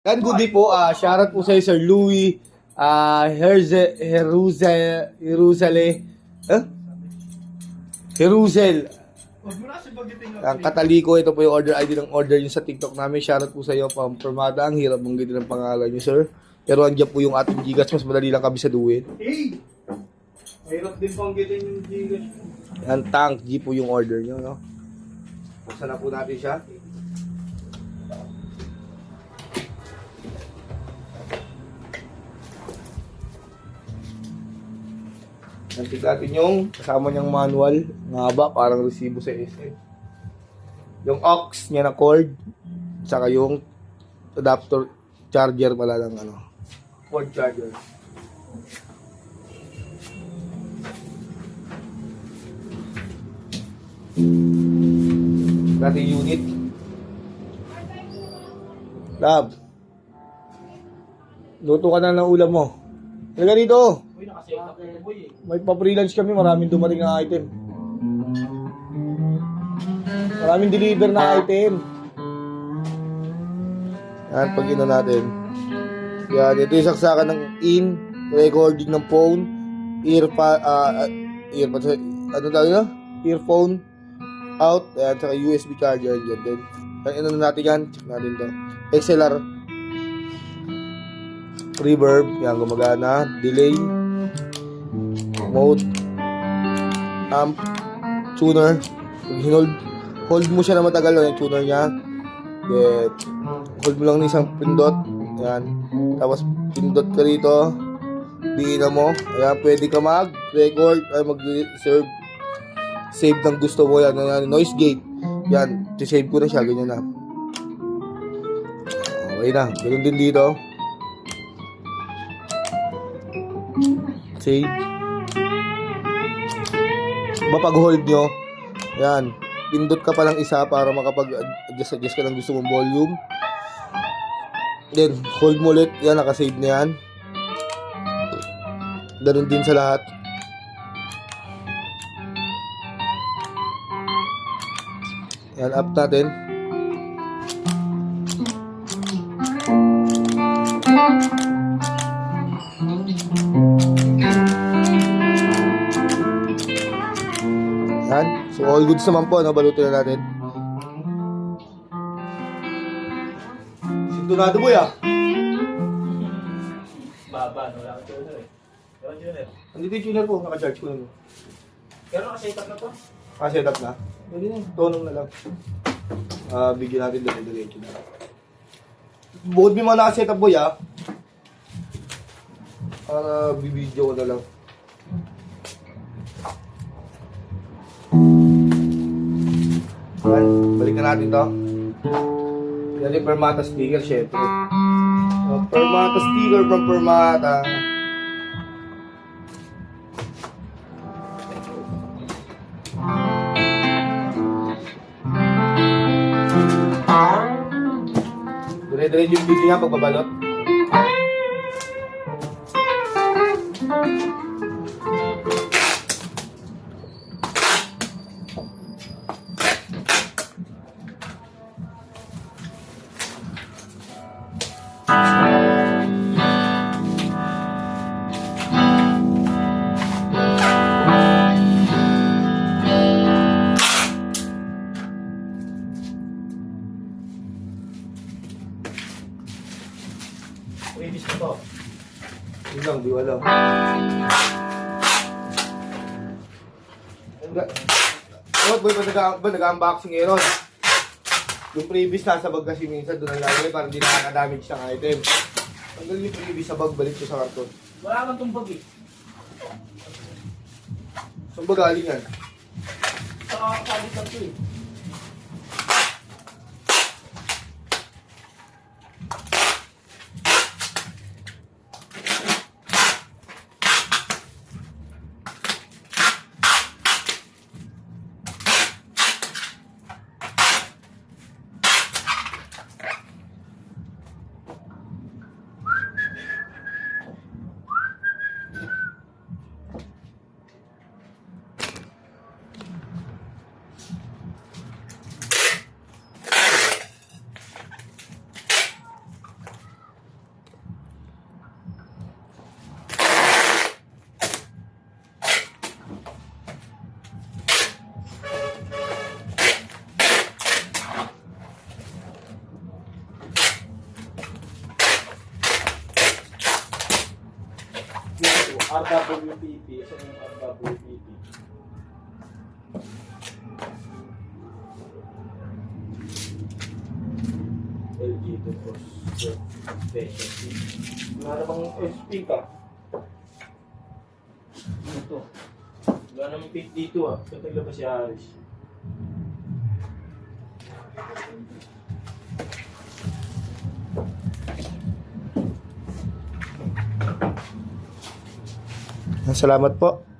Yan, good day po. Shoutout po sa Sir Louie, Herusel. Ang Kataliko, ito po yung order ID ng order nyo sa TikTok namin. Shoutout po sa iyo, Pampermada. Ang hirap mong ng pangalan nyo, sir. Pero andyan po yung ating Gcash. Mas madali lang kami sa duwin. Hey! Mahirap din panggitin yung Gcash. Yan, Tank G po yung order nyo, no? Buksan na po natin siya. Nantig natin yung kasama niyang manual. Nga ba, parang resibo sa SM. Yung aux niya na cord. Saka yung adapter charger pala ng ano. Cord charger. Natin unit. Lab. Luto ka na ng ulam mo. Talaga dito. Uy, nakaset up ito boy eh. May pa-freelance kami, maraming dumating na item. Maraming deliver na item. Yan, pag ino natin. Yan, ito yung saksakan ng in, recording ng phone, ano tawag yun? Earphone, out, ayan, saka USB charger, yan din. Pag ino natin yan, check natin to. XLR, reverb, yan, gumagana, delay, mode, amp, tuner. Pag hold mo siya na matagal, yung tuner niya. Then, hold mo lang ng isang pindot. Ayan. Tapos, pindot ka rito. Diina mo. Ayan, pwede ka mag-record, ay mag-serve. Save ng gusto mo. Yan, yan, noise gate. Yan, save ko na siya. Ganyan na. Okay na. Ganun din dito. Save. Pag hold nyo, yan, pindot ka pa lang isa para makapag-adjust ka ng gusto mong volume. Then, hold mo ulit, yan, nakasave na yan. Ganun din sa lahat. Yan, up natin. Yan. So, all goods naman po, no? Balutin na natin. Sintonado mo, ya? Baba, no? Wala ka tuner eh. Wala tuner. Andito yung tuner po, naka-charge ko na. Pero nakaset up na to? Set up na? Pwede na, tonong na lang. Bigyan natin dali-dali yun. Bukod mo mga naka-set up, boy, ah. Para bibidyo ko na lang. Ayan, balikan natin to. Yan yung Permata sticker, syempre. Permata sticker from Permata. Dire-diretso yung video niya pagbabalot. Previous na to. Yun lang, di ko alam. Boy, ba nag-unboxing eh ron? Yung previous nasa bag kasi minsan doon ang lalagay para hindi nakaka-damage ng item. Tanggalin yung previous sa bag, balik ko sa karton. Wala kang tumbag eh. Saan ba galing yan? Sa kakalitan to eh. RWPP. Isa yung RWPP. LG2 Cross Specialty. Wala na bang SP ka? Ito. Wala namang pick dito ah. Ito yung labas si Aris. Salamat po.